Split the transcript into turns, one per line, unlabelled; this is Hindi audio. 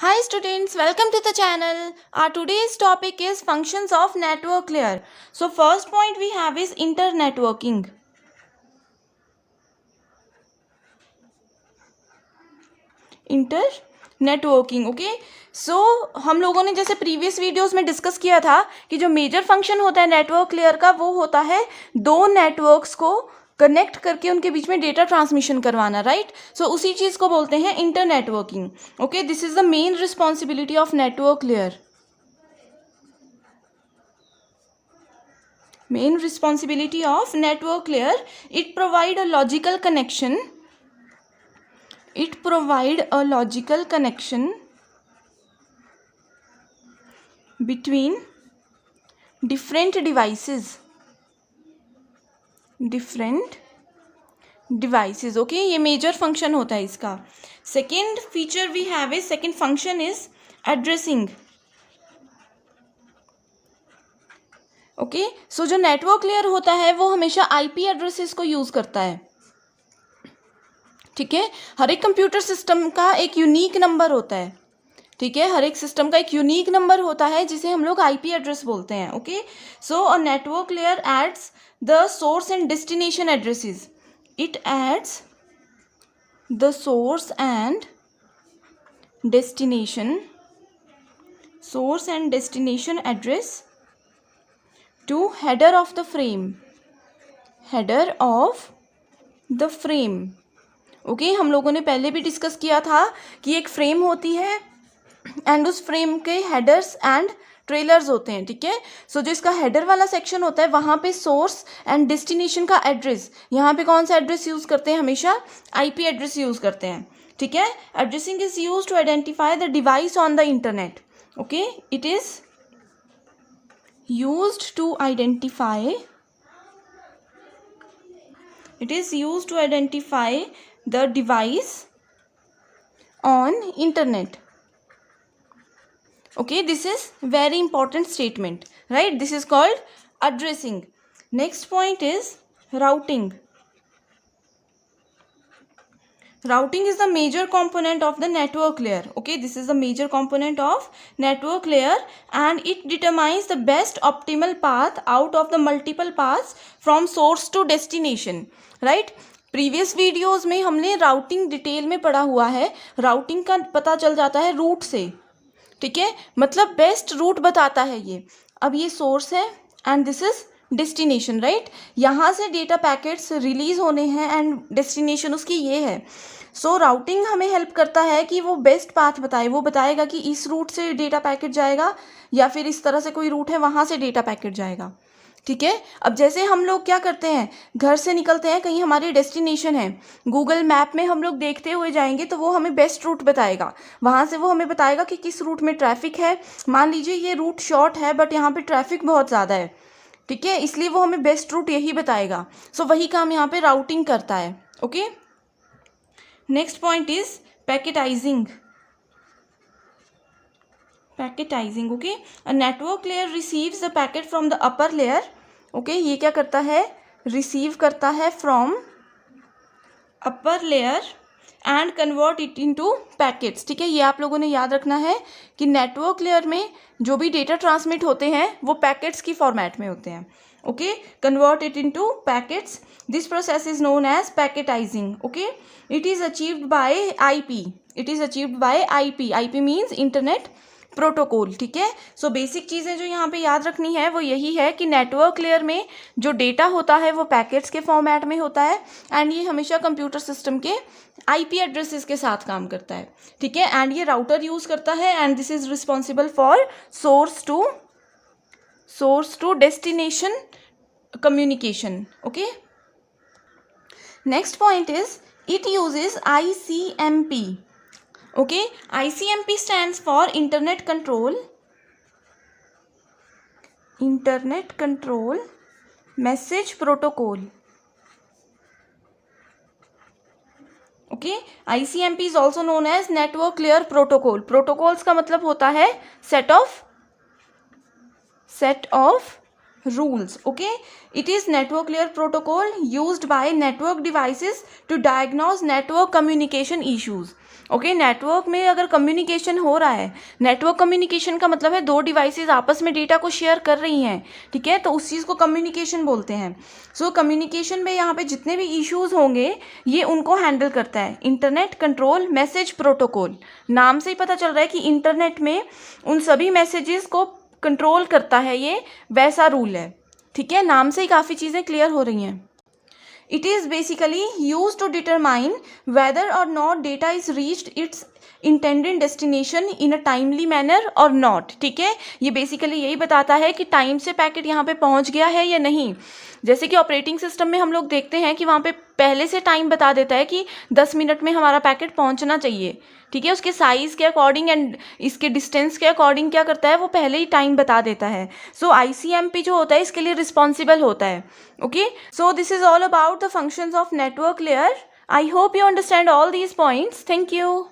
Hi students, welcome to the channel. Our today's topic is functions of network layer. So first point we have is internetworking. Internetworking okay so हम लोगों ने जैसे प्रीवियस वीडियोस में डिस्कस किया था कि जो मेजर फंक्शन होता है नेटवर्क लेयर का वो होता है दो नेटवर्क्स को कनेक्ट करके उनके बीच में डेटा ट्रांसमिशन करवाना राइट सो उसी चीज़ को बोलते हैं internetworking okay this is the main responsibility of network layer main responsibility of network layer it provide a logical connection between different devices okay ये मेजर फंक्शन होता है इसका second feature we have is second function is addressing okay so जो नेटवर्क लेयर होता है वो हमेशा आईपी एड्रेसेस को यूज करता है ठीक है हर एक कंप्यूटर सिस्टम का एक यूनिक नंबर होता है ठीक है हर एक सिस्टम का एक यूनिक नंबर होता है जिसे हम लोग आईपी एड्रेस बोलते हैं okay so a network layer adds the source and destination addresses it adds the source and destination address to header of the frame okay हम लोगों ने पहले भी डिस्कस किया था कि एक फ्रेम होती है एंड उस फ्रेम के हेडर्स एंड ट्रेलर्स होते हैं ठीक है सो जो इसका हेडर वाला सेक्शन होता है वहाँ पे सोर्स एंड डेस्टिनेशन का एड्रेस यहाँ पे कौन सा एड्रेस यूज़ करते हैं हमेशा आईपी एड्रेस यूज़ करते हैं ठीक है addressing is used to identify the device on the internet okay it is used to identify the device on internet okay this is very important statement right this is called addressing next point is routing is the major component of the network layer okay this is the major component of network layer and it determines the best optimal path out of the multiple paths from source to destination right previous videos में हमने राउटिंग डिटेल में पढ़ा हुआ है राउटिंग का पता चल जाता है रूट से ठीक है मतलब बेस्ट रूट बताता है ये अब ये सोर्स है and this is destination right यहाँ से डेटा पैकेट्स रिलीज होने हैं एंड डेस्टिनेशन उसकी ये है सो राउटिंग हमें हेल्प करता है कि वो बेस्ट पाथ बताए वो बताएगा कि इस रूट से डेटा पैकेट जाएगा या फिर इस तरह से कोई रूट है वहाँ से डेटा पैकेट जाएगा ठीक है अब जैसे हम लोग क्या करते हैं घर से निकलते हैं कहीं हमारी डेस्टिनेशन है गूगल मैप में हम लोग देखते हुए जाएंगे तो वो हमें बेस्ट रूट बताएगा वहाँ से वो हमें बताएगा कि किस रूट में ट्रैफिक है मान लीजिए ये रूट शॉर्ट है बट यहाँ पे ट्रैफिक बहुत ज़्यादा है ठीक है इसलिए वो हमें बेस्ट रूट यही बताएगा सो वही काम यहाँ पे राउटिंग करता है okay next point is packetizing okay a network layer receives the packet from the upper layer okay ये क्या करता है रिसीव करता है from upper layer and convert it into packets ठीक है ये आप लोगों ने याद रखना है कि नेटवर्क लेयर में जो भी डेटा ट्रांसमिट होते हैं वो पैकेट्स की फॉर्मेट में होते हैं okay convert it into packets this process is known as packetizing okay it is achieved by IP means internet protocol ठीक है सो बेसिक चीज़ें जो यहाँ पे याद रखनी है वो यही है कि नेटवर्क लेयर में जो डेटा होता है वो पैकेट्स के फॉर्मेट में होता है एंड ये हमेशा कंप्यूटर सिस्टम के आईपी एड्रेसेस के साथ काम करता है ठीक है एंड ये राउटर यूज़ करता है and this is responsible for source to destination communication okay next point is it uses ICMP okay ICMP stands for internet control message protocol okay ICMP is also known as network layer protocol protocols का मतलब होता है set of rules okay it is network layer protocol used by network devices to diagnose network communication issues okay network में अगर कम्युनिकेशन हो रहा है, नेटवर्क कम्युनिकेशन का मतलब है दो डिवाइसेस आपस में डेटा को शेयर कर रही हैं, ठीक है, तो उस चीज़ को कम्युनिकेशन बोलते हैं। सो कम्युनिकेशन में यहाँ पे जितने भी इश्यूज होंगे ये उनको हैंडल करता है इंटरनेट कंट्रोल मैसेज प्रोटोकॉल। नाम से ही पता चल रहा है कि इंटरनेट में उन सभी मैसेजेस को कंट्रोल करता है, ये वैसा रूल है, ठीक है, नाम से ही काफ़ी चीज़ें क्लियर हो रही हैं। It is basically used to determine whether or not data is reached its intended destination in a timely manner or not, ठीक है, ये बेसिकली यही बताता है कि टाइम से पैकेट यहाँ पे पहुँच गया है या नहीं। जैसे कि ऑपरेटिंग सिस्टम में हम लोग देखते हैं कि वहाँ पे पहले से टाइम बता देता है कि 10 मिनट में हमारा पैकेट पहुँचना चाहिए, ठीक है, उसके साइज़ के अकॉर्डिंग एंड इसके डिस्टेंस के अकॉर्डिंग क्या करता है, वो पहले ही टाइम बता देता है। सो ICMP जो होता है इसके लिए रिस्पॉन्सिबल होता है। Okay, so this is all about the functions of network layer. I hope you understand all these points. Thank you.